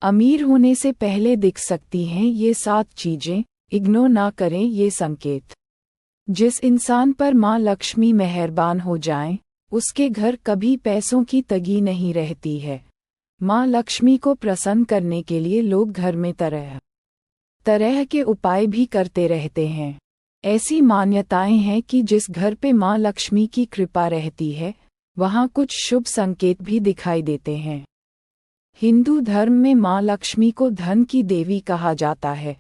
अमीर होने से पहले दिख सकती हैं ये 7 चीजें, इग्नोर ना करें ये संकेत। जिस इंसान पर माँ लक्ष्मी मेहरबान हो जाएं, उसके घर कभी पैसों की तंगी नहीं रहती है। माँ लक्ष्मी को प्रसन्न करने के लिए लोग घर में तरह तरह के उपाय भी करते रहते हैं। ऐसी मान्यताएं हैं कि जिस घर पे माँ लक्ष्मी की कृपा रहती है, वहाँ कुछ शुभ संकेत भी दिखाई देते हैं। हिंदू धर्म में माँ लक्ष्मी को धन की देवी कहा जाता है।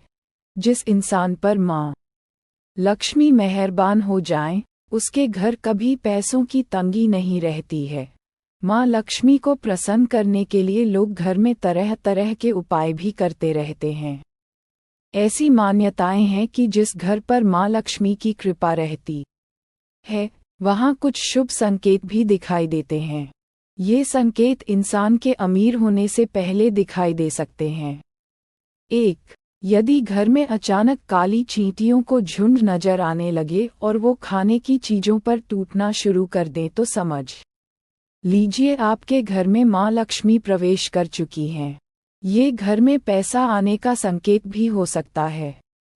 जिस इंसान पर माँ लक्ष्मी मेहरबान हो जाएं, उसके घर कभी पैसों की तंगी नहीं रहती है। माँ लक्ष्मी को प्रसन्न करने के लिए लोग घर में तरह तरह के उपाय भी करते रहते हैं। ऐसी मान्यताएं हैं कि जिस घर पर माँ लक्ष्मी की कृपा रहती है, वहाँ कुछ शुभ संकेत भी दिखाई देते हैं। ये संकेत इंसान के अमीर होने से पहले दिखाई दे सकते हैं। 1. यदि घर में अचानक काली चींटियों को झुंड नजर आने लगे और वो खाने की चीजों पर टूटना शुरू कर दें तो समझ लीजिए आपके घर में माँ लक्ष्मी प्रवेश कर चुकी हैं। ये घर में पैसा आने का संकेत भी हो सकता है।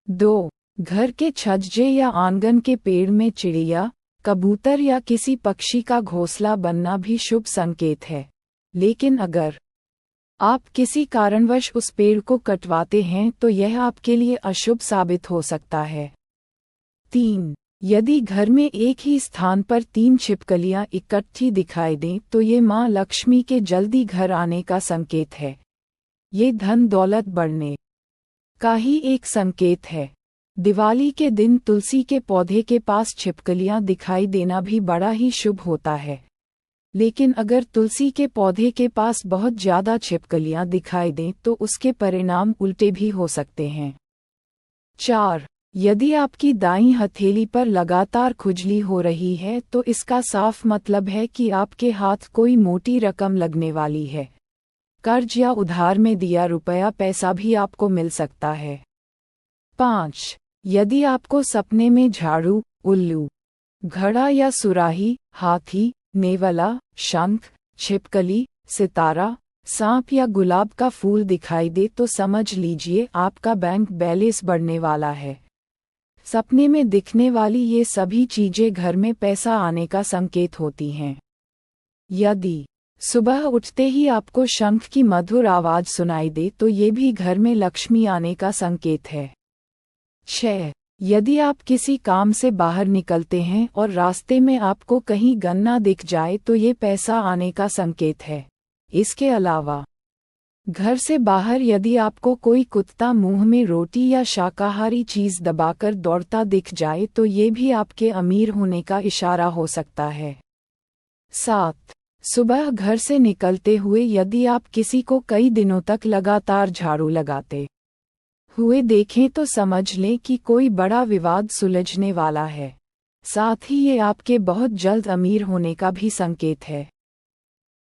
2. घर के छज्जे या आंगन के पेड़ में चिड़िया, कबूतर या किसी पक्षी का घोंसला बनना भी शुभ संकेत है। लेकिन अगर आप किसी कारणवश उस पेड़ को कटवाते हैं तो यह आपके लिए अशुभ साबित हो सकता है। 3. यदि घर में एक ही स्थान पर 3 छिपकलियां इकट्ठी दिखाई दें तो ये माँ लक्ष्मी के जल्दी घर आने का संकेत है। ये धन दौलत बढ़ने का ही एक संकेत है। दिवाली के दिन तुलसी के पौधे के पास छिपकलियां दिखाई देना भी बड़ा ही शुभ होता है। लेकिन अगर तुलसी के पौधे के पास बहुत ज्यादा छिपकलियां दिखाई दें तो उसके परिणाम उल्टे भी हो सकते हैं। 4. यदि आपकी दाईं हथेली पर लगातार खुजली हो रही है तो इसका साफ मतलब है कि आपके हाथ कोई मोटी रकम लगने वाली है। कर्ज या उधार में दिया रुपया पैसा भी आपको मिल सकता है। 5. यदि आपको सपने में झाड़ू, उल्लू, घड़ा या सुराही, हाथी, नेवला, शंख, छिपकली, सितारा, सांप या गुलाब का फूल दिखाई दे तो समझ लीजिए आपका बैंक बैलेंस बढ़ने वाला है। सपने में दिखने वाली ये सभी चीजें घर में पैसा आने का संकेत होती हैं। यदि सुबह उठते ही आपको शंख की मधुर आवाज सुनाई दे तो ये भी घर में लक्ष्मी आने का संकेत है। 6. यदि आप किसी काम से बाहर निकलते हैं और रास्ते में आपको कहीं गन्ना दिख जाए तो ये पैसा आने का संकेत है। इसके अलावा घर से बाहर यदि आपको कोई कुत्ता मुंह में रोटी या शाकाहारी चीज दबाकर दौड़ता दिख जाए तो ये भी आपके अमीर होने का इशारा हो सकता है। 7. सुबह घर से निकलते हुए यदि आप किसी को कई दिनों तक लगातार झाड़ू लगाते हुए देखें तो समझ लें कि कोई बड़ा विवाद सुलझने वाला है। साथ ही ये आपके बहुत जल्द अमीर होने का भी संकेत है।